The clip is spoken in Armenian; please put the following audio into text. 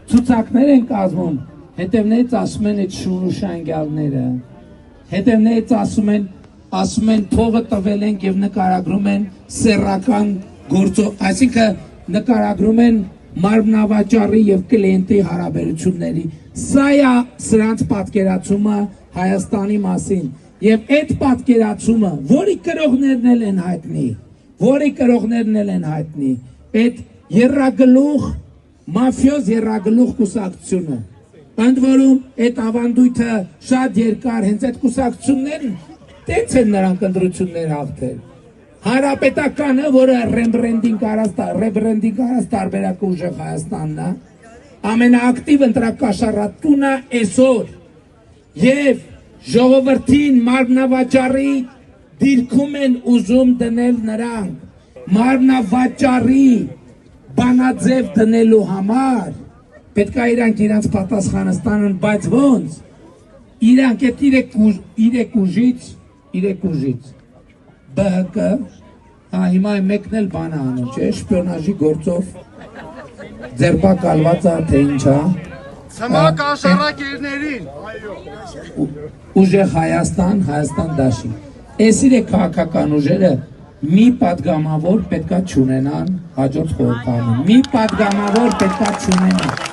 ցուցակներ են կազմում, հետևներից ասում են այդ շունուշանգյալները, հետևներից ասում են փողը տվել են եւ նկարագրում են սեռական գործով, այսինքն նկարագրում են մարմնավաճառի եւ կլիենտի հարաբերությունների։ Սա է սրանց պատկերացումը Հայաստանի մասին եւ այդ պատկերացումը, որի կրողներն են հայտնի, այդ երրագլուխ մաֆիոզ երրագլուխ կուսակցությունը, ընդ որում այդ ավանդույթը շատ երկար, հենց այդ կուսակցություններն տենց են նրանք ընտրություններ հաղթել։ Հանրապետականը, որը ռեբրենդինգ արած տարբերակ ուժեղ Հայաստանն է, ամենաակտիվ ընտրակաշառատունն է այսօր եւ ժողովրդին մարմնավաճառի դիրքում են ուզում դնել նրանք, մարմնավաճառի բանաձև դնելու համար պետք է իրանք պատասխանը ստանան, բայց ոնց իրանք այդ իրեք ուժից ԲՀԿ, հիմա մեկն էլ բան է անում, չէ, շպիոնաժի գործով ձերբակալված է, թե ինչ է։ Ցմակ աշխարհակիրներին, ուժեղ Հայաստան դաշի։ Այս իրեք քաղաքական ուժերը մի պատգամավոր պետքա չունենան հաջորդ խորհրդանում, մի պատգամավոր պետքա չունենան։